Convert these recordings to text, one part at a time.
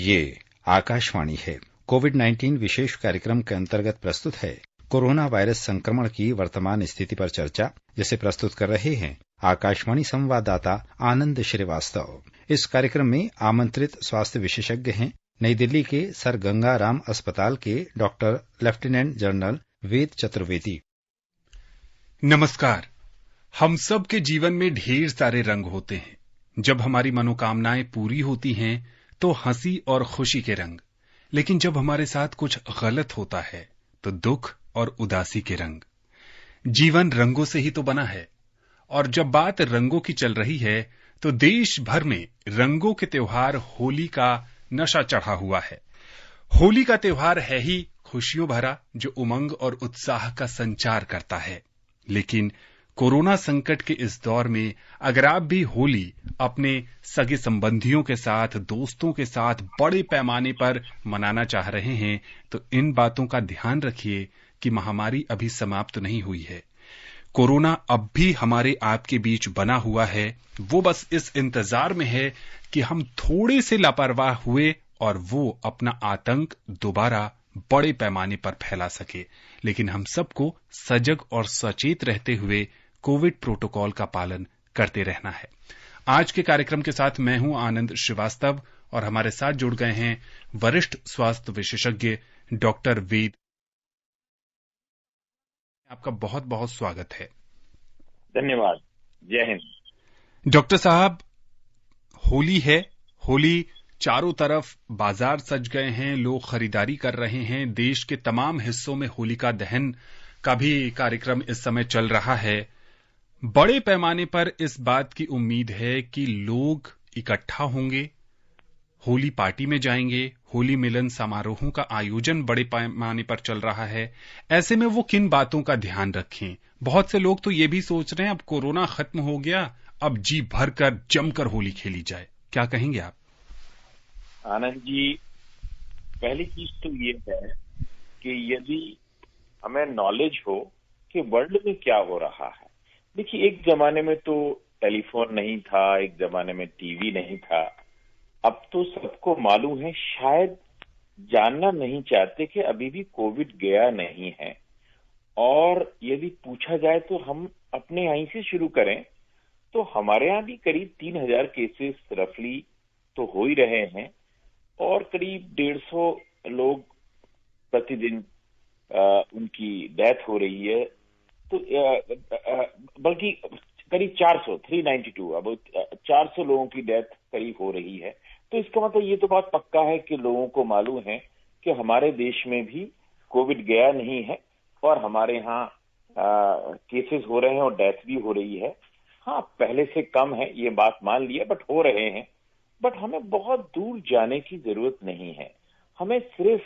ये आकाशवाणी है। कोविड-19 विशेष कार्यक्रम के अंतर्गत प्रस्तुत है कोरोना वायरस संक्रमण की वर्तमान स्थिति पर चर्चा, जिसे प्रस्तुत कर रहे हैं आकाशवाणी संवाददाता आनंद श्रीवास्तव। इस कार्यक्रम में आमंत्रित स्वास्थ्य विशेषज्ञ हैं नई दिल्ली के सर गंगा राम अस्पताल के doctor lieutenant general Ved Chaturvedi. नमस्कार। हम सब के जीवन में ढेर सारे रंग होते हैं। जब हमारी मनोकामनाएं पूरी होती हैं तो हंसी और खुशी के रंग, लेकिन जब हमारे साथ कुछ गलत होता है तो दुख और उदासी के रंग। जीवन रंगों से ही तो बना है, और जब बात रंगों की चल रही है तो देश भर में रंगों के त्योहार होली का नशा चढ़ा हुआ है। होली का त्योहार है ही खुशियों भरा, जो उमंग और उत्साह का संचार करता है। लेकिन कोरोना संकट के इस दौर में अगर आप भी होली अपने सगे संबंधियों के साथ, दोस्तों के साथ बड़े पैमाने पर मनाना चाह रहे हैं तो इन बातों का ध्यान रखिए कि महामारी अभी समाप्त नहीं हुई है। कोरोना अब भी हमारे आपके बीच बना हुआ है। वो बस इस इंतजार में है कि हम थोड़े से लापरवाह हुए और वो अपना आतंक दोबारा बड़े पैमाने पर फैला सके। लेकिन हम सबको सजग और सचेत रहते हुए कोविड प्रोटोकॉल का पालन करते रहना है। आज के कार्यक्रम के साथ मैं हूं आनंद श्रीवास्तव और हमारे साथ जुड़ गए हैं वरिष्ठ स्वास्थ्य विशेषज्ञ डॉक्टर वेद। आपका बहुत बहुत स्वागत है। धन्यवाद। जय हिंद। डॉक्टर साहब, होली है। होली चारों तरफ बाजार सज गए हैं, लोग खरीदारी कर रहे हैं। देश के तमाम हिस्सों में होलिका दहन का भी कार्यक्रम इस समय चल रहा है। बड़े पैमाने पर इस बात की उम्मीद है कि लोग इकट्ठा होंगे, होली पार्टी में जाएंगे। होली मिलन समारोहों का आयोजन बड़े पैमाने पर चल रहा है। ऐसे में वो किन बातों का ध्यान रखें? बहुत से लोग तो ये भी सोच रहे हैं अब कोरोना खत्म हो गया, अब जी भर कर जमकर होली खेली जाए। क्या कहेंगे आप? आनंद जी, पहली चीज तो ये है कि यदि हमें नॉलेज हो कि वर्ल्ड में क्या हो रहा है। देखिए, एक जमाने में तो टेलीफोन नहीं था, एक जमाने में टीवी नहीं था। अब तो सबको मालूम है, शायद जानना नहीं चाहते कि अभी भी कोविड गया नहीं है। और यदि पूछा जाए तो हम अपने यहीं से शुरू करें तो हमारे यहाँ भी करीब 3,000 केसेस रफली तो हो ही रहे हैं और करीब 150 लोग प्रतिदिन उनकी डेथ हो रही है। तो बल्कि करीब 392 अब 400 लोगों की डेथ करीब हो रही है। तो इसका मतलब ये तो बात पक्का है कि लोगों को मालूम है कि हमारे देश में भी कोविड गया नहीं है और हमारे यहाँ केसेस हो रहे हैं और डेथ भी हो रही है। हाँ, पहले से कम है, ये बात मान लिया, बट हो रहे हैं। बट हमें बहुत दूर जाने की जरूरत नहीं है। हमें सिर्फ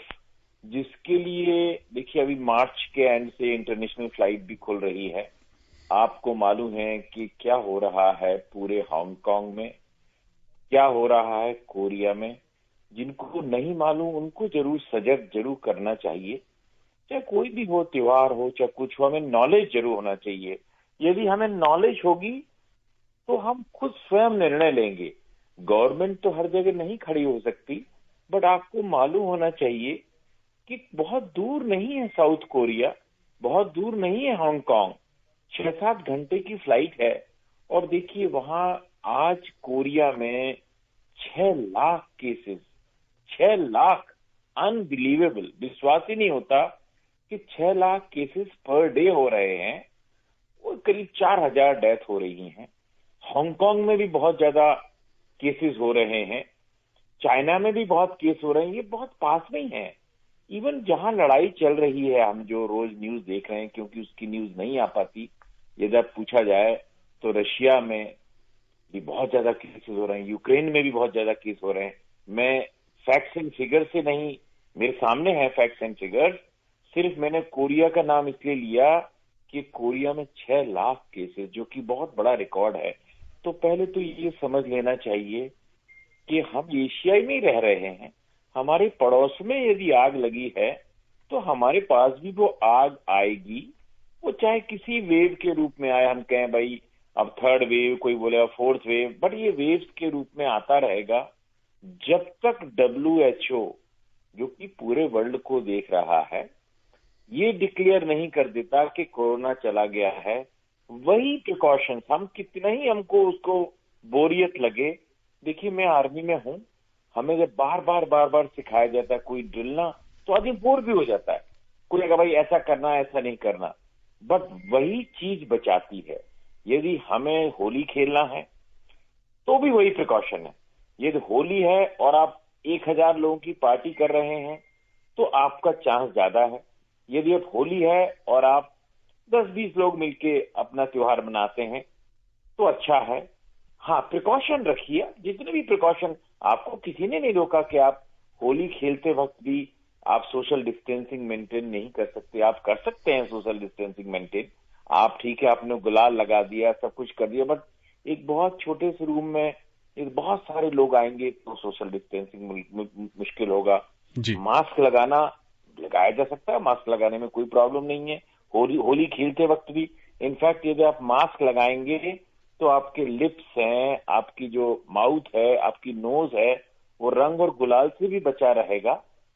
जिसके लिए, देखिए, अभी मार्च के एंड से इंटरनेशनल फ्लाइट भी खुल रही है। आपको मालूम है कि क्या हो रहा है पूरे हांगकांग में, क्या हो रहा है कोरिया में। जिनको नहीं मालूम उनको जरूर सजग जरूर करना चाहिए। चाहे कोई भी हो, त्योहार हो चाहे कुछ हो, हमें नॉलेज जरूर होना चाहिए। यदि हमें नॉलेज होगी तो हम खुद स्वयं निर्णय लेंगे। गवर्नमेंट तो हर जगह नहीं खड़ी हो सकती, बट आपको मालूम होना चाहिए कि बहुत दूर नहीं है साउथ कोरिया, बहुत दूर नहीं है हांगकांग, 6-7 घंटे की फ्लाइट है। और देखिए, वहां आज कोरिया में 6 लाख केसेस, 6 लाख, अनबिलीवेबल, विश्वास ही नहीं होता कि 6 लाख केसेस पर डे हो रहे हैं और करीब 4,000 डेथ हो रही हैं। हांगकांग में भी बहुत ज्यादा केसेस हो रहे हैं, चाइना में भी बहुत केस हो रहे हैं। ये बहुत पास में ही है। इवन जहां लड़ाई चल रही है, हम जो रोज न्यूज देख रहे हैं, क्योंकि उसकी न्यूज नहीं आ पाती, यदि पूछा जाए तो रशिया में भी बहुत ज्यादा केसेस हो रहे हैं, यूक्रेन में भी बहुत ज्यादा केस हो रहे हैं। मैं फैक्ट्स एंड फिगर से नहीं, मेरे सामने है फैक्ट्स एंड फिगर, सिर्फ मैंने कोरिया का नाम इसलिए लिया कि कोरिया में 6 लाख केसेस, जो कि बहुत बड़ा रिकॉर्ड है। तो पहले तो ये समझ लेना चाहिए कि हम एशिया में रह रहे हैं। हमारे पड़ोस में यदि आग लगी है तो हमारे पास भी वो आग आएगी। वो चाहे किसी वेव के रूप में आए, हम कहें भाई अब 3rd वेव, कोई बोले 4th वेव, बट ये वेव्स के रूप में आता रहेगा। जब तक WHO, जो कि पूरे वर्ल्ड को देख रहा है, ये डिक्लेयर नहीं कर देता कि कोरोना चला गया है, वही प्रिकॉशंस, हम कितना ही हमको उसको बोरियत लगे। देखिए, मैं आर्मी में हूं, हमें जब बार बार सिखाया जाता है कोई ड्रिल ना, तो आदमी बोर भी हो जाता है। कोई कहेगा भाई ऐसा करना, ऐसा नहीं करना, बट वही चीज बचाती है। यदि हमें होली खेलना है तो भी वही प्रिकॉशन है। यदि होली है और आप 1000 लोगों की पार्टी कर रहे हैं तो आपका चांस ज्यादा है। यदि अब होली है और आप 10-20 लोग मिलके अपना त्योहार मनाते हैं तो अच्छा है। हाँ, प्रिकॉशन रखिए, जितने भी प्रिकॉशन, आपको किसी ने नहीं रोका कि आप होली खेलते वक्त भी आप सोशल डिस्टेंसिंग मेंटेन नहीं कर सकते। आप कर सकते हैं सोशल डिस्टेंसिंग मेंटेन। आप ठीक है, आपने गुलाल लगा दिया, सब कुछ कर दिया, बट एक बहुत छोटे से रूम में एक बहुत सारे लोग आएंगे तो सोशल डिस्टेंसिंग मुश्किल होगा। मास्क लगाया जा सकता है, मास्क लगाने में कोई प्रॉब्लम नहीं है। होली खेलते वक्त भी इनफैक्ट यदि आप मास्क लगाएंगे तो आपके लिप्स हैं, आपकी जो माउथ है, आपकी नोज है, वो रंग और गुलाल से भी बचा रहेगा,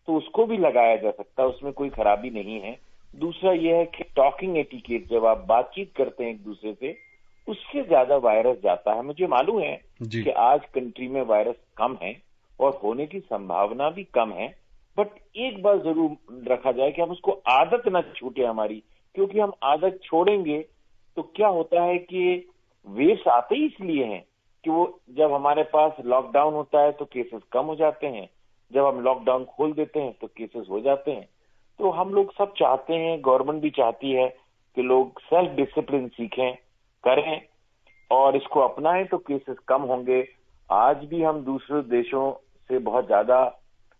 तो उसको भी लगाया जा सकता है, उसमें कोई खराबी नहीं है। दूसरा यह है कि टॉकिंग एटिकेट, जब आप बातचीत करते हैं एक दूसरे से, उससे ज्यादा वायरस जाता है। मुझे मालूम है कि आज कंट्री में वायरस कम है और होने की संभावना भी कम है, बट एक बार जरूर रखा जाए कि हम उसको आदत ना छूटे हमारी, क्योंकि हम आदत छोड़ेंगे तो क्या होता है कि वेव्स आते ही इसलिए हैं कि वो जब हमारे पास लॉकडाउन होता है तो केसेस कम हो जाते हैं, जब हम लॉकडाउन खोल देते हैं तो केसेस हो जाते हैं। तो हम लोग सब चाहते हैं, गवर्नमेंट भी चाहती है कि लोग सेल्फ डिसिप्लिन सीखें, करें और इसको अपनाएं तो केसेस कम होंगे। आज भी हम दूसरे देशों से बहुत ज्यादा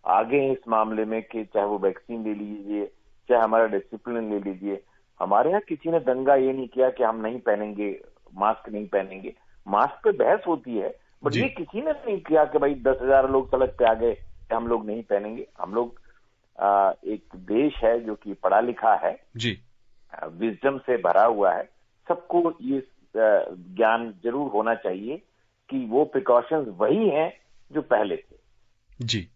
आगे हैं इस मामले में कि चाहे वो वैक्सीन ले लीजिए, चाहे हमारा डिसिप्लिन ले लीजिए। हमारे यहाँ किसी ने दंगा ये नहीं किया कि हम नहीं पहनेंगे, मास्क नहीं पहनेंगे। मास्क पे बहस होती है, बट ये किसी ने नहीं किया कि भाई 10,000 लोग सड़क पे आ गए कि हम लोग नहीं पहनेंगे। हम लोग एक देश है जो कि पढ़ा लिखा है, विजडम से भरा हुआ है। सबको ये ज्ञान जरूर होना चाहिए कि वो प्रिकॉशंस वही हैं जो पहले थे। जी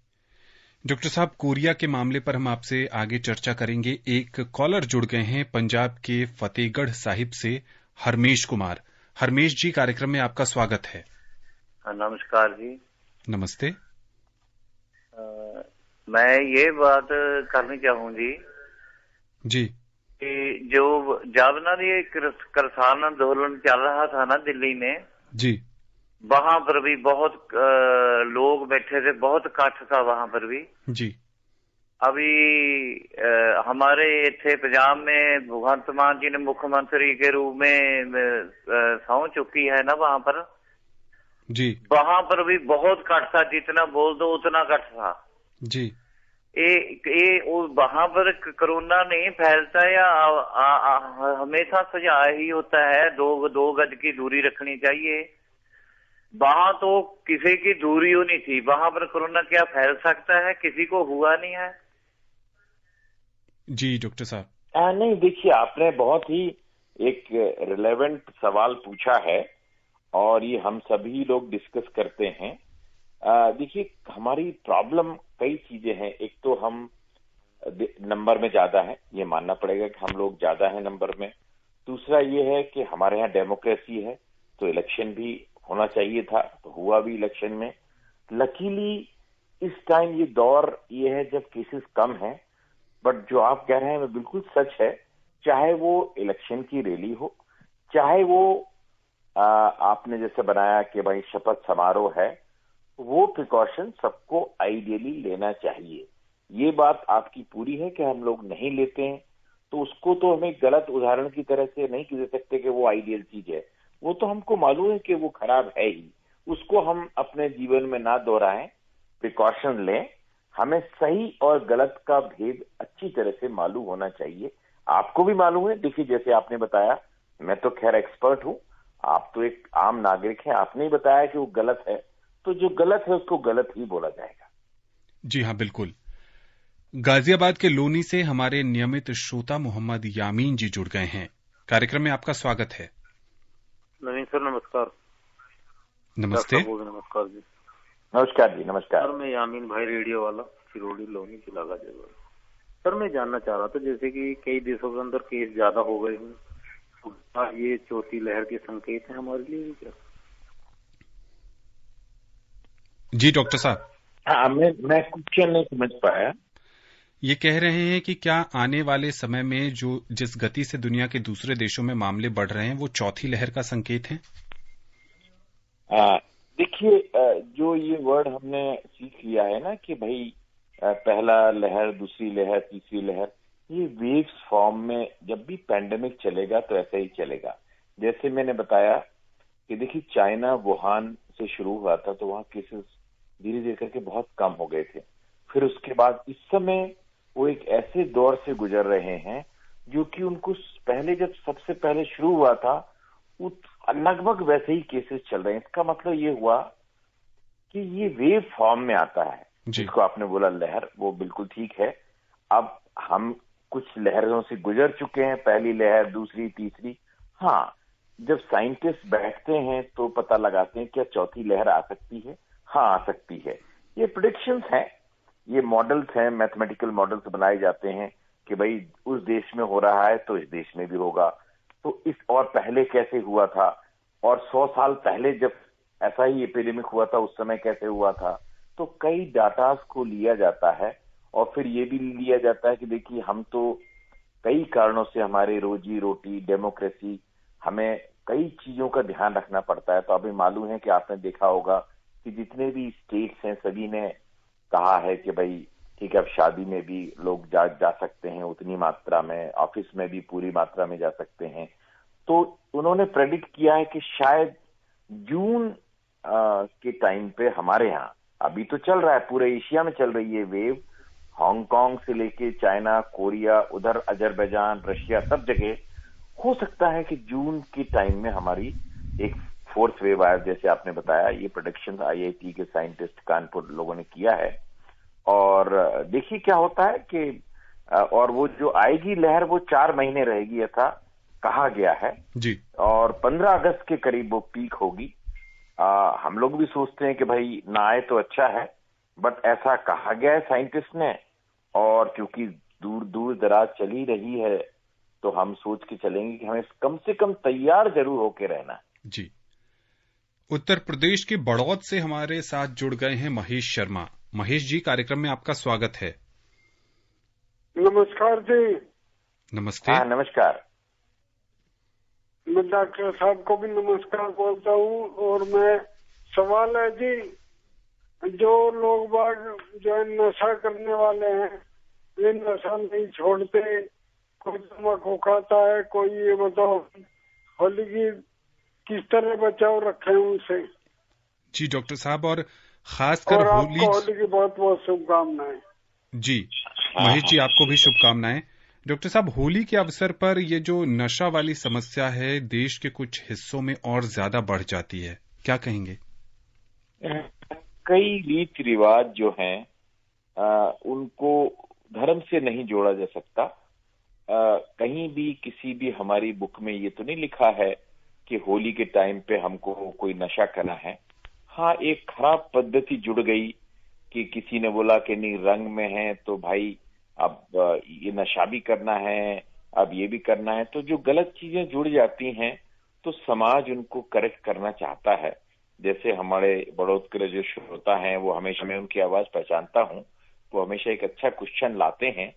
डॉक्टर साहब, कोरिया के मामले पर हम आपसे आगे चर्चा करेंगे। एक कॉलर जुड़ गए हैं पंजाब के फतेहगढ़ साहिब से, हरमेश कुमार। हरमेश जी, कार्यक्रम में आपका स्वागत है। नमस्कार जी। नमस्ते। मैं ये बात करनी चाहूँ जी कि जो जब ना ये किसान आंदोलन चल रहा था ना दिल्ली में जी, वहां पर भी बहुत लोग बैठे थे, बहुत इकट्ठ था वहां पर भी जी। अभी हमारे इथे पंजाब में भगवंत मान जी ने मुख्यमंत्री के रूप में सौं चुकी है ना वहां पर जी। वहां पर भी बहुत इकट्ठ था, जितना बोल दो उतना इकट्ठ था जी। वहां पर कोरोना नहीं फैलता या हमेशा सुझाव ही होता है 2 गज की दूरी रखनी चाहिए। वहां तो किसी की दूरी होनी थी, वहां पर कोरोना क्या फैल सकता है? किसी को हुआ नहीं है। जी डॉक्टर साहब। नहीं, देखिए, आपने बहुत ही एक रिलेवेंट सवाल पूछा है और ये हम सभी लोग डिस्कस करते हैं। देखिए, हमारी प्रॉब्लम कई चीजें हैं। एक तो हम नंबर में ज्यादा है, ये मानना पड़ेगा कि हम लोग ज्यादा हैं नंबर में। दूसरा ये है कि हमारे यहाँ डेमोक्रेसी है, तो इलेक्शन भी होना चाहिए था, तो हुआ भी इलेक्शन में। लकीली इस टाइम ये दौर ये है जब केसेस कम हैं, बट जो आप कह रहे हैं वो बिल्कुल सच है। चाहे वो इलेक्शन की रैली हो, चाहे वो आपने जैसे बनाया कि भाई शपथ समारोह है, वो प्रिकॉशन सबको आइडियली लेना चाहिए। ये बात आपकी पूरी है कि हम लोग नहीं लेते हैं, तो उसको तो हमें गलत उदाहरण की तरह से नहीं कह सकते कि वो आइडियल चीज है। वो तो हमको मालूम है कि वो खराब है ही, उसको हम अपने जीवन में ना दोहराएं, प्रिकॉशन लें। हमें सही और गलत का भेद अच्छी तरह से मालूम होना चाहिए। आपको भी मालूम है। देखिए, जैसे आपने बताया, मैं तो खैर एक्सपर्ट हूं, आप तो एक आम नागरिक हैं, आपने ही बताया कि वो गलत है, तो जो गलत है उसको गलत ही बोला जाएगा। जी हाँ, बिल्कुल। गाजियाबाद के लोनी से हमारे नियमित श्रोता मोहम्मद यामीन जी जुड़ गए हैं। कार्यक्रम में आपका स्वागत है। नहीं सर, नमस्कार। नमस्ते। नमस्कार जी। नमस्कार जी, नमस्कार सर। मैं यामीन भाई रेडियो वाला सिरोड़ी लोनी चिलागा जगह। सर मैं जानना चाह रहा था, जैसे कि कई देशों के अंदर केस ज्यादा हो गए हैं, तो ये चौथी लहर के संकेत हैं हमारे लिए क्या? जी डॉक्टर साहब। हाँ, मैं क्वेश्चन नहीं समझ पाया। ये कह रहे हैं कि क्या आने वाले समय में जो जिस गति से दुनिया के दूसरे देशों में मामले बढ़ रहे हैं वो चौथी लहर का संकेत है? देखिए, जो ये वर्ड हमने सीख लिया है ना कि भाई पहला लहर, दूसरी लहर, तीसरी लहर, ये वेव्स फॉर्म में जब भी पैंडेमिक चलेगा तो ऐसा ही चलेगा। जैसे मैंने बताया कि देखिए, चाइना वुहान से शुरू हुआ था तो वहां केसेस धीरे धीरे करके बहुत कम हो गए थे। फिर उसके बाद इस समय वो एक ऐसे दौर से गुजर रहे हैं जो कि उनको पहले जब सबसे पहले शुरू हुआ था लगभग वैसे ही केसेस चल रहे हैं। इसका मतलब ये हुआ कि ये वेव फॉर्म में आता है। जिसको आपने बोला लहर, वो बिल्कुल ठीक है। अब हम कुछ लहरों से गुजर चुके हैं, पहली लहर, दूसरी, तीसरी। हाँ, जब साइंटिस्ट बैठते हैं तो पता लगाते हैं क्या चौथी लहर आ सकती है? हाँ, आ सकती है। ये प्रेडिक्शंस हैं, ये मॉडल्स हैं, मैथमेटिकल मॉडल्स बनाए जाते हैं कि भाई उस देश में हो रहा है तो इस देश में भी होगा। तो इस और पहले कैसे हुआ था, और 100 साल पहले जब ऐसा ही एपिडेमिक हुआ था उस समय कैसे हुआ था। तो कई डाटास को लिया जाता है और फिर ये भी लिया जाता है कि देखिए, हम तो कई कारणों से हमारे रोजी रोटी, डेमोक्रेसी, हमें कई चीजों का ध्यान रखना पड़ता है। तो अभी मालूम है कि आपने देखा होगा कि जितने भी स्टेट्स हैं सभी ने कहा है कि भाई ठीक है, अब शादी में भी लोग जा सकते हैं उतनी मात्रा में, ऑफिस में भी पूरी मात्रा में जा सकते हैं। तो उन्होंने प्रेडिक्ट किया है कि शायद जून के टाइम पे हमारे यहाँ, अभी तो चल रहा है, पूरे एशिया में चल रही है वेव, हांगकांग से लेके चाइना, कोरिया, उधर अजरबैजान, रशिया, सब जगह हो सकता है कि जून के टाइम में हमारी एक फोर्थ वेव आए, जैसे आपने बताया। ये प्रेडिक्शन IIT के साइंटिस्ट कानपुर लोगों ने किया है। और देखिए क्या होता है कि और वो जो आएगी लहर वो 4 महीने रहेगी, ऐसा कहा गया है जी। और 15 अगस्त के करीब वो पीक होगी। हम लोग भी सोचते हैं कि भाई ना आए तो अच्छा है, बट ऐसा कहा गया है साइंटिस्ट ने। और क्योंकि दूर दूर दराज चली रही है तो हम सोच के चलेंगे कि हमें कम से कम तैयार जरूर होके रहना। जी। उत्तर प्रदेश के बड़ौद से हमारे साथ जुड़ गए हैं महेश शर्मा। महेश जी, कार्यक्रम में आपका स्वागत है। नमस्कार जी। नमस्ते। हाँ, नमस्कार। मैं डॉक्टर साहब को भी नमस्कार बोलता हूँ। और मैं सवाल है जी, जो लोग बाग जो नशा करने वाले हैं वे नशा नहीं छोड़ते, कोई तम्बाकू खाता है, कोई ये बताओ होली की किस तरह बचाव रखें उनसे? जी डॉक्टर साहब, और खासकर होली की बहुत बहुत शुभकामनाएं। जी महेश जी, आपको भी शुभकामनाएं। डॉक्टर साहब, होली के अवसर पर ये जो नशा वाली समस्या है देश के कुछ हिस्सों में और ज्यादा बढ़ जाती है, क्या कहेंगे? कई रीति रिवाज जो हैं उनको धर्म से नहीं जोड़ा जा सकता। कहीं भी किसी भी हमारी बुक में ये तो नहीं लिखा है कि होली के टाइम पे हमको कोई नशा करना है। हाँ, एक खराब पद्धति जुड़ गई कि किसी ने बोला कि नहीं, रंग में है तो भाई अब ये नशा भी करना है, अब ये भी करना है। तो जो गलत चीजें जुड़ जाती हैं तो समाज उनको करेक्ट करना चाहता है। जैसे हमारे बड़ौद के जो श्रोता हैं वो हमेशा, मैं उनकी आवाज पहचानता हूँ, वो हमेशा एक अच्छा क्वेश्चन लाते हैं।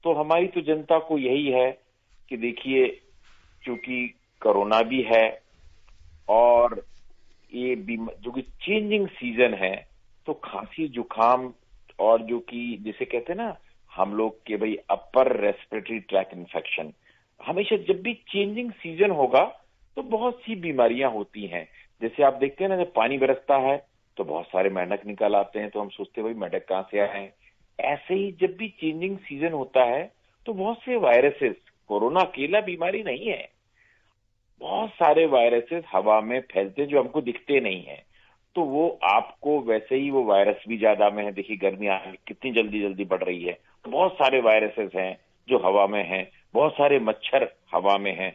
तो हमारी तो जनता को यही है कि देखिए, चूंकि कोरोना भी है और ये जो कि चेंजिंग सीजन है, तो खांसी जुकाम और जो कि जिसे कहते हैं ना हम लोग के भाई अपर रेस्पिरेटरी ट्रैक इन्फेक्शन, हमेशा जब भी चेंजिंग सीजन होगा तो बहुत सी बीमारियां होती हैं। जैसे आप देखते हैं ना, जब पानी बरसता है तो बहुत सारे मेंढक निकल आते हैं, तो हम सोचते हैं भाई मेंढक कहाँ से आए हैं। ऐसे ही जब भी चेंजिंग सीजन होता है तो बहुत से वायरसेस, कोरोना अकेला बीमारी नहीं है, बहुत सारे वायरसेस हवा में फैलते हैं जो हमको दिखते नहीं है। तो वो आपको वैसे ही वो वायरस भी ज्यादा में है। देखिए गर्मी कितनी जल्दी जल्दी बढ़ रही है, तो बहुत सारे वायरसेस हैं जो हवा में हैं, बहुत सारे मच्छर हवा में हैं।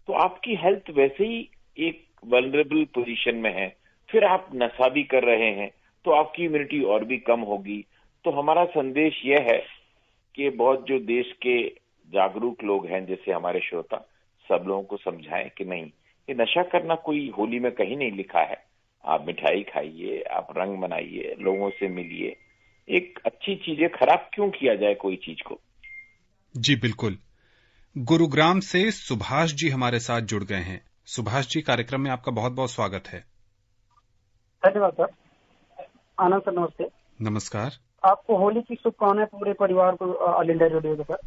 तो आपकी हेल्थ वैसे ही एक वल्नरेबल पोजीशन में है। फिर आप नशा भी कर रहे हैं तो आपकी इम्यूनिटी और भी कम होगी। तो हमारा संदेश यह है कि बहुत जो देश के जागरूक लोग हैं, जैसे हमारे श्रोता, सब लोगों को समझाएं कि नहीं, ये नशा करना कोई होली में कहीं नहीं लिखा है। आप मिठाई खाइए, आप रंग मनाइए, लोगों से मिलिए, एक अच्छी चीज है, खराब क्यों किया जाए कोई चीज को। जी बिल्कुल। गुरुग्राम से सुभाष जी हमारे साथ जुड़ गए हैं। सुभाष जी, कार्यक्रम में आपका बहुत बहुत स्वागत है। धन्यवाद सर। आनंद सर नमस्ते। नमस्कार। आपको होली की शुभकामनाएं पूरे परिवार को ऑल इंडिया रेडियो के सर।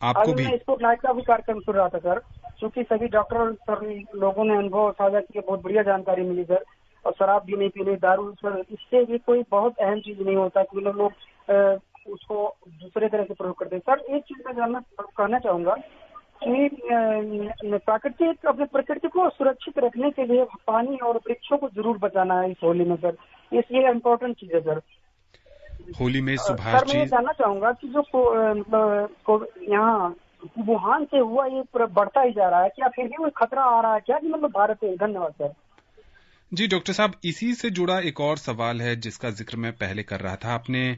आपको भी। मैं स्पोर्ट लाइट का भी कार्यक्रम सुन रहा था सर, क्योंकि सभी डॉक्टर सर लोगों ने अनुभव साझा किया, बहुत बढ़िया जानकारी मिली सर। और शराब भी नहीं पीनी, दारू सर, इससे ये कोई बहुत अहम चीज नहीं होता कि लोग उसको दूसरे तरह से प्रयोग करते हैं। सर एक चीज मैं कहना चाहूंगा कि प्राकृतिक अपने प्रकृति को सुरक्षित रखने के लिए पानी और वृक्षों को जरूर बचाना है इस होली में सर। ये इम्पोर्टेंट चीज है सर। होली में सुभाष जी, मैं जानना चाहूंगा कि जो मतलब यहाँ वुहान से हुआ ये बढ़ता ही जा रहा है, क्या फिर भी कोई खतरा आ रहा है क्या, कि मतलब भारत में? धन्यवाद सर। जी डॉक्टर साहब, इसी से जुड़ा एक और सवाल है जिसका जिक्र मैं पहले कर रहा था। आपने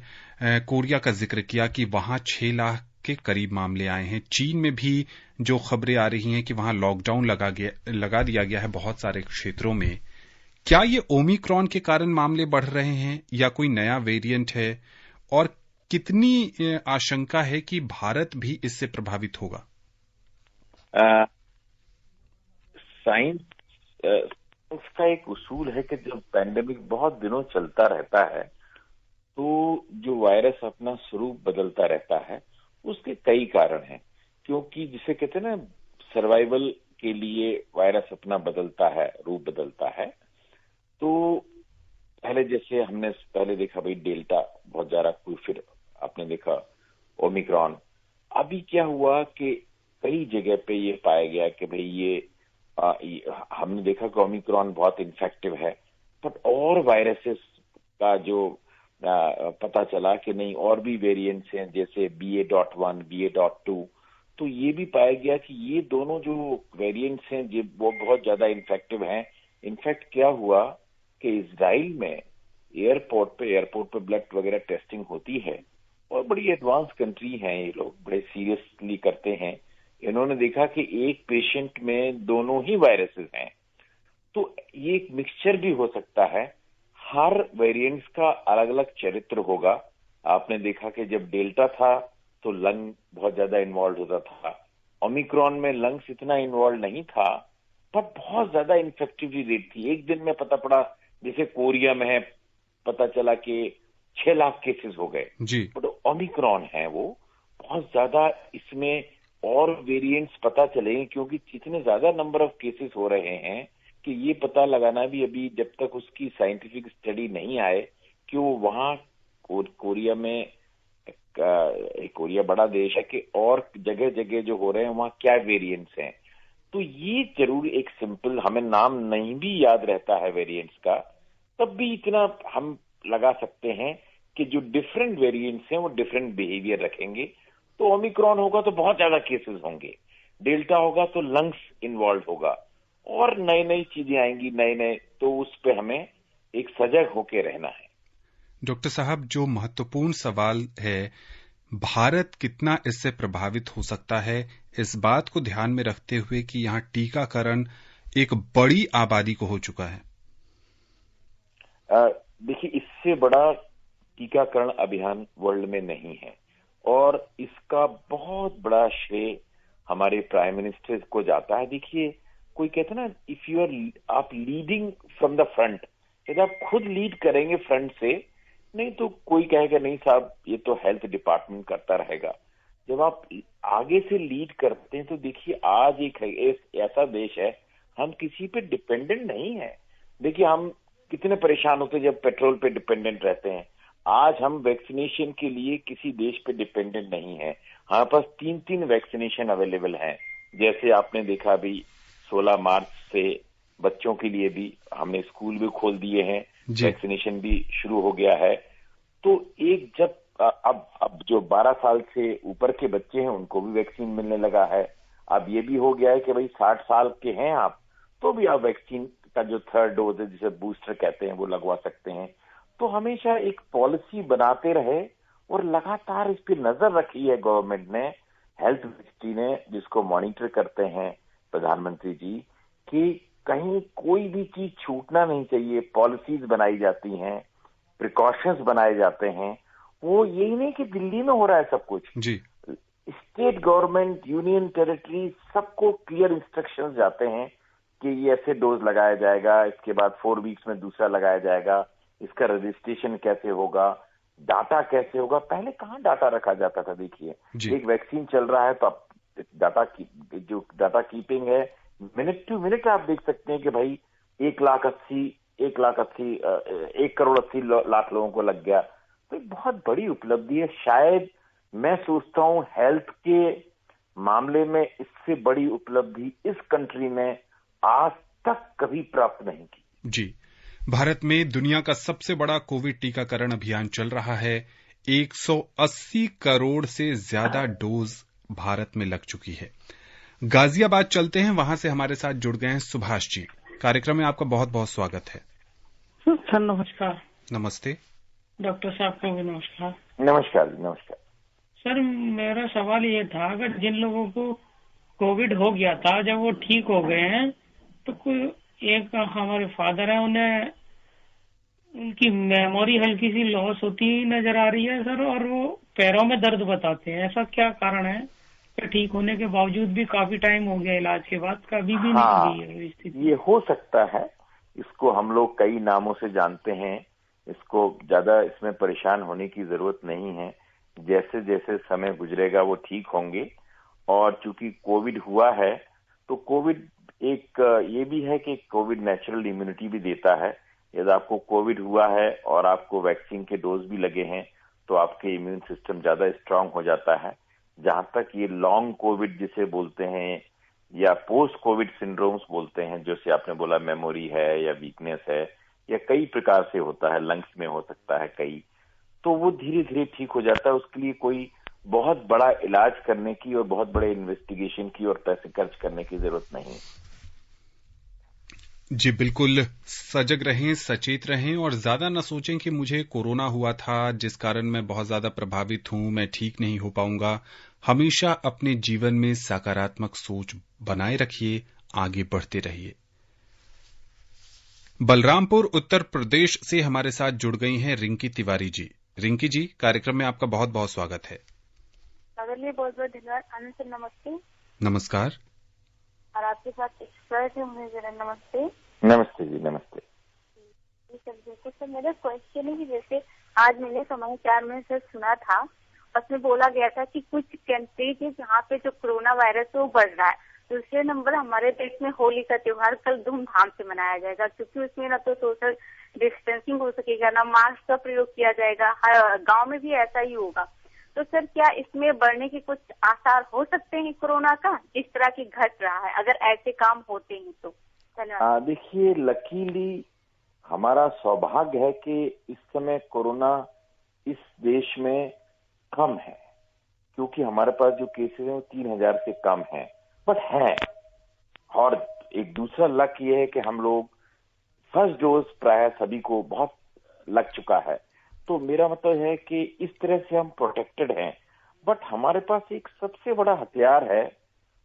कोरिया का जिक्र किया कि वहां 6 लाख के करीब मामले आए हैं। चीन में भी जो खबरें आ रही हैं कि वहां लॉकडाउन लगा दिया गया है बहुत सारे क्षेत्रों में। क्या ये ओमिक्रॉन के कारण मामले बढ़ रहे हैं या कोई नया वेरिएंट है, और कितनी आशंका है कि भारत भी इससे प्रभावित होगा? साइंस का एक उसूल है कि जब पैंडेमिक बहुत दिनों चलता रहता है तो जो वायरस अपना स्वरूप बदलता रहता है, उसके कई कारण हैं। क्योंकि जिसे कहते हैं ना, सर्वाइवल के लिए वायरस अपना बदलता है, रूप बदलता है। तो पहले जैसे हमने पहले देखा भाई डेल्टा बहुत ज्यादा, कोई फिर आपने देखा ओमिक्रॉन। अभी क्या हुआ कि कई जगह पे ये पाया गया कि भाई ये हमने देखा कि ओमिक्रॉन बहुत इन्फेक्टिव है, बट और वायरसेस का जो पता चला कि नहीं, और भी वेरिएंट्स हैं जैसे BA.1, BA.2। तो ये भी पाया गया कि ये दोनों जो वेरिएंट्स हैं वो बहुत ज्यादा इन्फेक्टिव हैं। इनफैक्ट क्या हुआ कि इजराइल में एयरपोर्ट पे ब्लड वगैरह टेस्टिंग होती है, और बड़ी एडवांस कंट्री है, ये लोग बड़े सीरियसली करते हैं। इन्होंने देखा कि एक पेशेंट में दोनों ही वायरसेस हैं। तो ये एक मिक्सचर भी हो सकता है, हर वेरिएंट्स का अलग अलग चरित्र होगा। आपने देखा कि जब डेल्टा था तो लंग बहुत ज्यादा इन्वॉल्व होता था, ओमिक्रॉन में लंग्स इतना इन्वॉल्व नहीं था, पर बहुत ज्यादा इन्फेक्टिविटी रेट थी। एक दिन में पता पड़ा, जैसे कोरिया में है, पता चला कि 6 लाख केसेस हो गए। बट ओमिक्रॉन है वो बहुत ज्यादा, इसमें और वेरिएंट्स पता चलेंगे, क्योंकि इतने ज्यादा नंबर ऑफ केसेस हो रहे हैं कि ये पता लगाना भी अभी, जब तक उसकी साइंटिफिक स्टडी नहीं आए कि वो वहां कोरिया में, कोरिया बड़ा देश है, कि और जगह जगह जो हो रहे हैं वहां क्या वेरिएंट्स हैं। तो ये जरूर एक सिंपल, हमें नाम नहीं भी याद रहता है वेरिएंट्स का, तब भी इतना हम लगा सकते हैं कि जो डिफरेंट वेरिएंट्स हैं वो डिफरेंट बिहेवियर रखेंगे। तो ओमिक्रॉन होगा तो बहुत ज्यादा केसेस होंगे, डेल्टा होगा तो लंग्स इन्वॉल्व होगा, और नई नई चीजें आएंगी, नए, तो उस पे हमें एक सजग होके रहना है। डॉक्टर साहब, जो महत्वपूर्ण सवाल है, भारत कितना इससे प्रभावित हो सकता है, इस बात को ध्यान में रखते हुए कि यहाँ टीकाकरण एक बड़ी आबादी को हो चुका है। देखिए, इससे बड़ा टीकाकरण अभियान वर्ल्ड में नहीं है, और इसका बहुत बड़ा श्रेय हमारे प्राइम मिनिस्टर को जाता है। देखिए, कोई कहता है ना, इफ यू आप लीडिंग फ्रॉम द फ्रंट, यदि आप खुद लीड करेंगे फ्रंट से, नहीं तो कोई कहेगा नहीं साहब ये तो हेल्थ डिपार्टमेंट करता रहेगा। जब आप आगे से लीड करते हैं तो देखिए, आज एक ऐसा देश है, हम किसी पे डिपेंडेंट नहीं है। देखिए, हम कितने परेशान होते हैं जब पेट्रोल पे डिपेंडेंट रहते हैं। आज हम वैक्सीनेशन के लिए किसी देश पे डिपेंडेंट नहीं है, हमारे पास 3 वैक्सीनेशन अवेलेबल हैं। जैसे आपने देखा अभी 16 मार्च से बच्चों के लिए भी हमने स्कूल भी खोल दिए हैं, वैक्सीनेशन भी शुरू हो गया है। तो एक जब अब जो 12 साल से ऊपर के बच्चे हैं उनको भी वैक्सीन मिलने लगा है। अब ये भी हो गया है कि भाई 60 साल के हैं आप, तो भी आप वैक्सीन का जो 3rd डोज है, जिसे बूस्टर कहते हैं, वो लगवा सकते हैं। तो इसको हमेशा एक पॉलिसी बनाते रहे और लगातार इस पर नजर रखी है गवर्नमेंट ने, हेल्थ मिनिस्ट्री ने, जिसको मॉनिटर करते हैं प्रधानमंत्री जी, कि कहीं कोई भी चीज छूटना नहीं चाहिए। पॉलिसीज बनाई जाती हैं, प्रिकॉशंस बनाए जाते हैं। वो यही नहीं कि दिल्ली में हो रहा है सब कुछ जी, स्टेट गवर्नमेंट, यूनियन टेरिटरी, सबको क्लियर इंस्ट्रक्शंस जाते हैं कि ये ऐसे डोज लगाया जाएगा, इसके बाद 4 वीक्स में दूसरा लगाया जाएगा, इसका रजिस्ट्रेशन कैसे होगा, डाटा कैसे होगा। पहले कहाँ डाटा रखा जाता था? देखिए, एक वैक्सीन चल रहा है तो आप जो डाटा कीपिंग है, मिनट टू मिनट आप देख सकते हैं कि भाई 1,80,00,000 लोगों को लग गया। तो बहुत बड़ी उपलब्धि है। शायद मैं सोचता हूं हेल्थ के मामले में इससे बड़ी उपलब्धि इस कंट्री ने आज तक कभी प्राप्त नहीं की। जी, भारत में दुनिया का सबसे बड़ा कोविड टीकाकरण अभियान चल रहा है। 180 करोड़ से ज्यादा डोज भारत में लग चुकी है। गाजियाबाद चलते हैं, वहां से हमारे साथ जुड़ गए हैं सुभाष जी। कार्यक्रम में आपका बहुत बहुत स्वागत है। सर नमस्कार। नमस्ते। डॉक्टर साहब को भी नमस्कार। नमस्कार जी, नमस्कार। सर मेरा सवाल ये था, अगर जिन लोगों को कोविड हो गया था, जब वो ठीक हो गए हैं, तो कोई एक हमारे फादर है, उन्हें उनकी मेमोरी हल्की सी लॉस होती नजर आ रही है सर, और वो पैरों में दर्द बताते हैं। ऐसा क्या कारण है? ठीक होने के बावजूद भी काफी टाइम हो गया इलाज के बाद, कभी भी नहीं है स्थिति। ये हो सकता है। इसको हम लोग कई नामों से जानते हैं। इसको ज्यादा इसमें परेशान होने की जरूरत नहीं है। जैसे जैसे समय गुजरेगा वो ठीक होंगे। और चूंकि कोविड हुआ है तो कोविड एक ये भी है कि कोविड नेचुरल इम्यूनिटी भी देता है। यदि आपको कोविड हुआ है और आपको वैक्सीन के डोज भी लगे हैं तो आपके इम्यून सिस्टम ज्यादा स्ट्रांग हो जाता है। जहां तक ये लॉन्ग कोविड जिसे बोलते हैं या पोस्ट कोविड सिंड्रोम्स बोलते हैं, जैसे आपने बोला मेमोरी है या वीकनेस है या कई प्रकार से होता है, लंग्स में हो सकता है कई, तो वो धीरे धीरे ठीक हो जाता है। उसके लिए कोई बहुत बड़ा इलाज करने की और बहुत बड़े इन्वेस्टिगेशन की और पैसे खर्च करने की जरूरत नहीं। जी बिल्कुल, सजग रहें, सचेत रहें और ज्यादा न सोचें कि मुझे कोरोना हुआ था जिस कारण मैं बहुत ज्यादा प्रभावित हूं, मैं ठीक नहीं हो पाऊंगा। हमेशा अपने जीवन में सकारात्मक सोच बनाए रखिए, आगे बढ़ते रहिए। बलरामपुर उत्तर प्रदेश से हमारे साथ जुड़ गई हैं रिंकी तिवारी जी। रिंकी जी, कार्यक्रम में आपका बहुत बहुत स्वागत है। बहुत बहुत धन्यवाद। आनंद सर नमस्ते। नमस्कार। और आपके साथ एक्सपर्ट है, मुझे जरा नमस्ते। नमस्ते जी, नमस्ते। सर मेरा क्वेश्चन है कि जैसे आज मैंने समाचार में सर सुना था, उसमें बोला गया था कि कुछ कंट्रीज है जहाँ पे जो कोरोना वायरस है वो बढ़ रहा है। दूसरे नंबर हमारे देश में होली का त्योहार कल धूमधाम से मनाया जाएगा, क्योंकि उसमें ना तो सोशल डिस्टेंसिंग हो सकेगा, ना मास्क का प्रयोग किया जाएगा। गाँव में भी ऐसा ही होगा। तो सर क्या इसमें बढ़ने के कुछ आसार हो सकते हैं कोरोना का, जिस तरह की घट रहा है, अगर ऐसे काम होते हैं तो? धन्यवाद। देखिए, लकीली हमारा सौभाग्य है कि इस समय कोरोना इस देश में कम है, क्योंकि हमारे पास जो केसेस हैं वो 3000 से कम हैं, बट हैं। और एक दूसरा लक ये है कि हम लोग फर्स्ट डोज प्राय सभी को बहुत लग चुका है। तो मेरा मतलब है कि इस तरह से हम प्रोटेक्टेड हैं। बट हमारे पास एक सबसे बड़ा हथियार है,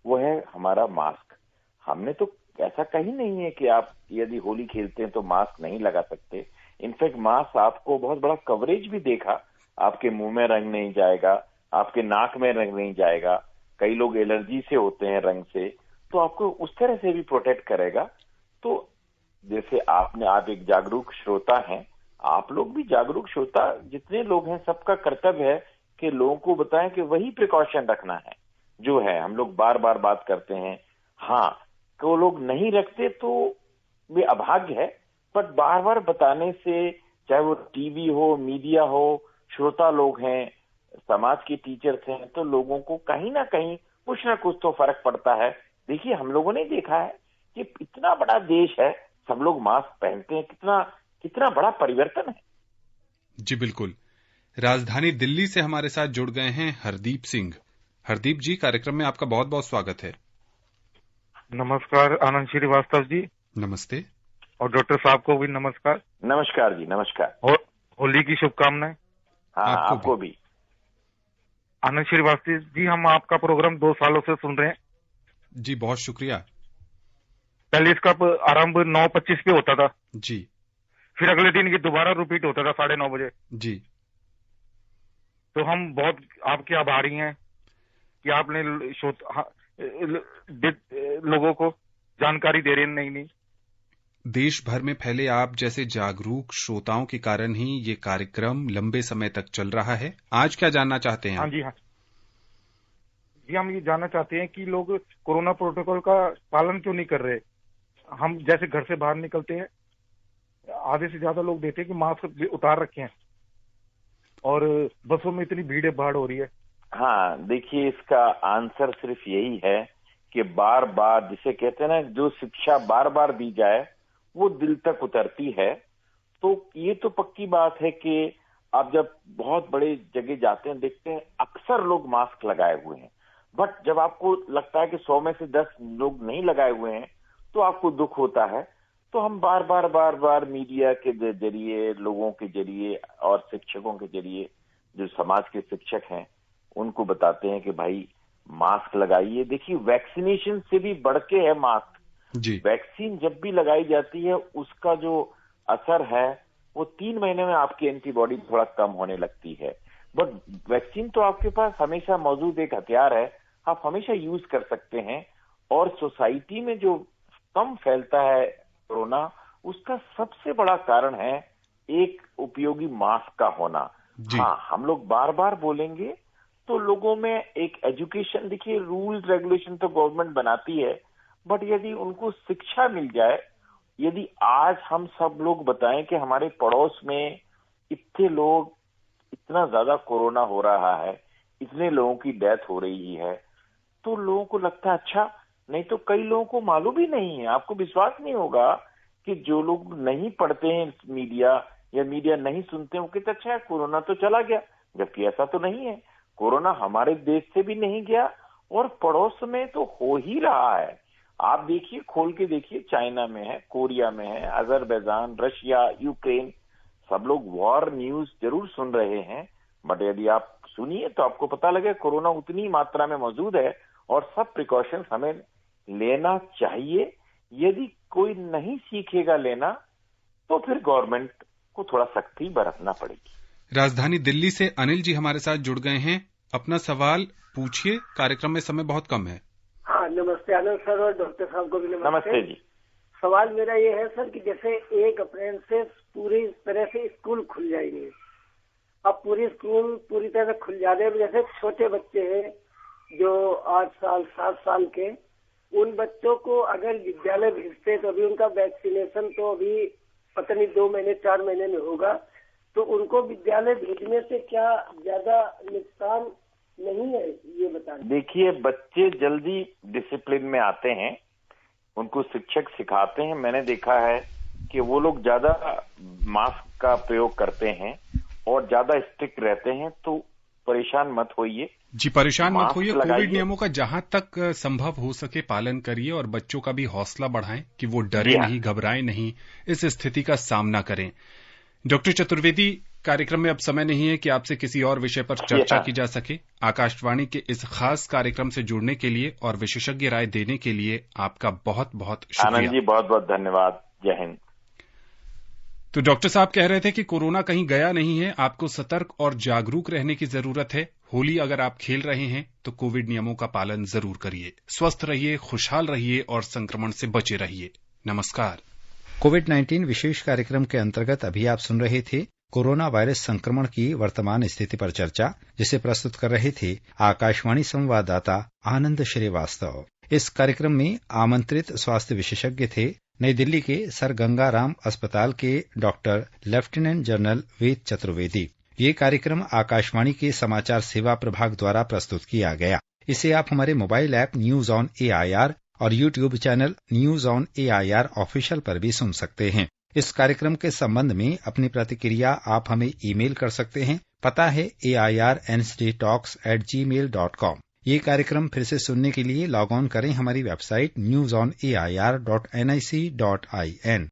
वो है हमारा मास्क। हमने तो ऐसा कहीं नहीं है कि आप यदि होली खेलते हैं तो मास्क नहीं लगा सकते। इनफैक्ट मास्क आपको बहुत बड़ा कवरेज भी देखा, आपके मुंह में रंग नहीं जाएगा, आपके नाक में रंग नहीं जाएगा। कई लोग एलर्जी से होते हैं रंग से, तो आपको उस तरह से भी प्रोटेक्ट करेगा। तो जैसे आप एक जागरूक श्रोता हैं, आप लोग भी जागरूक श्रोता जितने लोग हैं, सबका कर्तव्य है कि लोगों को बताएं कि वही प्रिकॉशन रखना है जो है। हम लोग बार बार बात करते हैं, हाँ, वो लोग नहीं रखते तो वे अभाग्य है, बट बार बार बताने से, चाहे वो टीवी हो, मीडिया हो, श्रोता लोग हैं, समाज के टीचर्स हैं, तो लोगों को कहीं ना कहीं कुछ ना कुछ तो फर्क पड़ता है। देखिए, हम लोगों ने देखा है कि इतना बड़ा देश है, सब लोग मास्क पहनते हैं, कितना बड़ा परिवर्तन है। जी बिल्कुल। राजधानी दिल्ली से हमारे साथ जुड़ गए हैं हरदीप सिंह। हरदीप जी, कार्यक्रम में आपका बहुत बहुत स्वागत है। नमस्कार आनंद श्रीवास्तव जी। नमस्ते। और डॉक्टर साहब को भी नमस्कार। नमस्कार जी, नमस्कार। होली की शुभकामनाएं। हाँ, आपको भी। आनंद श्रीवास्तव जी, हम आपका प्रोग्राम 2 सालों से सुन रहे हैं जी, बहुत शुक्रिया पहले इसका आरंभ 9:25 पे होता था जी, फिर अगले दिन की दोबारा रिपीट होता था 9:30 बजे जी। तो हम बहुत आपके आभारी हैं कि आपने लोगों को जानकारी दे रहे हैं। नहीं देश भर में फैले आप जैसे जागरूक श्रोताओं के कारण ही ये कार्यक्रम लंबे समय तक चल रहा है। आज क्या जानना चाहते हैं? हाँ जी, हाँ जी, हम ये जानना चाहते हैं कि लोग कोरोना प्रोटोकॉल का पालन क्यों नहीं कर रहे। हम जैसे घर से बाहर निकलते हैं, आधे से ज्यादा लोग देते हैं कि मास्क उतार रखे हैं और बसों में इतनी भीड़ भाड़ हो रही है। हाँ, देखिए, इसका आंसर सिर्फ यही है कि बार बार, जिसे कहते हैं ना, जो शिक्षा बार बार दी जाए वो दिल तक उतरती है। तो ये तो पक्की बात है कि आप जब बहुत बड़े जगह जाते हैं, देखते हैं अक्सर लोग मास्क लगाए हुए हैं, बट जब आपको लगता है कि 100 में से 10 लोग नहीं लगाए हुए हैं तो आपको दुख होता है। तो हम बार बार मीडिया के जरिए, लोगों के जरिए और शिक्षकों के जरिए, जो समाज के शिक्षक हैं, उनको बताते हैं कि भाई मास्क लगाइए। देखिए, वैक्सीनेशन से भी बढ़ के है मास्क जी। वैक्सीन जब भी लगाई जाती है उसका जो असर है वो 3 महीने में आपकी एंटीबॉडी थोड़ा कम होने लगती है, बट वैक्सीन तो आपके पास हमेशा मौजूद एक हथियार है, आप हमेशा यूज कर सकते हैं। और सोसाइटी में जो कम फैलता है कोरोना, उसका सबसे बड़ा कारण है एक उपयोगी मास्क का होना। हाँ, हम लोग बार बार बोलेंगे तो लोगों में एक एजुकेशन, देखिए रूल रेगुलेशन तो गवर्नमेंट बनाती है, बट यदि उनको शिक्षा मिल जाए, यदि आज हम सब लोग बताएं कि हमारे पड़ोस में इतने लोग, इतना ज्यादा कोरोना हो रहा है, इतने लोगों की डेथ हो रही है, तो लोगों को लगता है अच्छा। नहीं तो कई लोगों को मालूम ही नहीं है, आपको विश्वास नहीं होगा कि जो लोग नहीं पढ़ते हैं मीडिया या मीडिया नहीं सुनते हैं, वो कहते अच्छा है कोरोना तो चला गया, जबकि ऐसा तो नहीं है। कोरोना हमारे देश से भी नहीं गया और पड़ोस में तो हो ही रहा है। आप देखिए, खोल के देखिए, चाइना में है, कोरिया में है, अजरबैजान, रशिया, यूक्रेन, सब लोग वॉर न्यूज जरूर सुन रहे हैं, बट यदि आप सुनिए तो आपको पता लगे कोरोना उतनी मात्रा में मौजूद है और सब प्रिकॉशंस हमें लेना चाहिए। यदि कोई नहीं सीखेगा लेना तो फिर गवर्नमेंट को थोड़ा सख्ती बरतना पड़ेगी। राजधानी दिल्ली से अनिल जी हमारे साथ जुड़ गए हैं, अपना सवाल पूछिए, कार्यक्रम में समय बहुत कम है। हाँ, नमस्ते आनंद सर और डॉक्टर साहब को भी नमस्ते जी। सवाल मेरा ये है सर कि जैसे 1 अप्रैल से पूरी तरह से स्कूल खुल जाएंगे, अब पूरी स्कूल पूरी तरह से खुल जाने में जैसे छोटे बच्चे हैं जो 8 साल 7 साल के, उन बच्चों को अगर विद्यालय भेजते तो अभी उनका वैक्सीनेशन तो अभी पता नहीं 2 महीने 4 महीने में होगा, तो उनको विद्यालय भेजने से क्या ज्यादा नुकसान नहीं है, ये बताएं। देखिए, बच्चे जल्दी डिसिप्लिन में आते हैं, उनको शिक्षक सिखाते हैं। मैंने देखा है कि वो लोग ज्यादा मास्क का प्रयोग करते हैं और ज्यादा स्ट्रिक्ट रहते हैं, तो परेशान मत होइए जी, परेशान मत होइए। कोविड नियमों का जहां तक संभव हो सके पालन करिए और बच्चों का भी हौसला बढ़ाएं कि वो डरे नहीं, घबराएं नहीं, इस स्थिति का सामना करें। डॉक्टर चतुर्वेदी, कार्यक्रम में अब समय नहीं है कि आपसे किसी और विषय पर चर्चा की जा सके। आकाशवाणी के इस खास कार्यक्रम से जुड़ने के लिए और विशेषज्ञ राय देने के लिए आपका बहुत बहुत शुक्रिया। आनंद जी, बहुत बहुत धन्यवाद। जय हिंद। तो डॉक्टर साहब कह रहे थे कि कोरोना कहीं गया नहीं है, आपको सतर्क और जागरूक रहने की जरूरत है। होली अगर आप खेल रहे हैं तो कोविड नियमों का पालन जरूर करिए। स्वस्थ रहिए, खुशहाल रहिए और संक्रमण से बचे रहिए। नमस्कार। कोविड-19 विशेष कार्यक्रम के अंतर्गत अभी आप सुन रहे थे कोरोना वायरस संक्रमण की वर्तमान स्थिति पर चर्चा, जिसे प्रस्तुत कर रहे थे आकाशवाणी संवाददाता आनंद श्रीवास्तव। इस कार्यक्रम में आमंत्रित स्वास्थ्य विशेषज्ञ थे नई दिल्ली के सर गंगाराम अस्पताल के doctor lieutenant general Ved Chaturvedi. ये कार्यक्रम आकाशवाणी के समाचार सेवा प्रभाग द्वारा प्रस्तुत किया गया। इसे आप हमारे mobile app news on AIR और YouTube channel news on AIR official पर भी सुन सकते हैं। इस कार्यक्रम के संबंध में अपनी प्रतिक्रिया आप हमें ईमेल कर सकते हैं। पता है airnsdtalks@gmail.com। ये कार्यक्रम फिर से सुनने के लिए लॉग ऑन करें हमारी वेबसाइट newsonair.nic.in।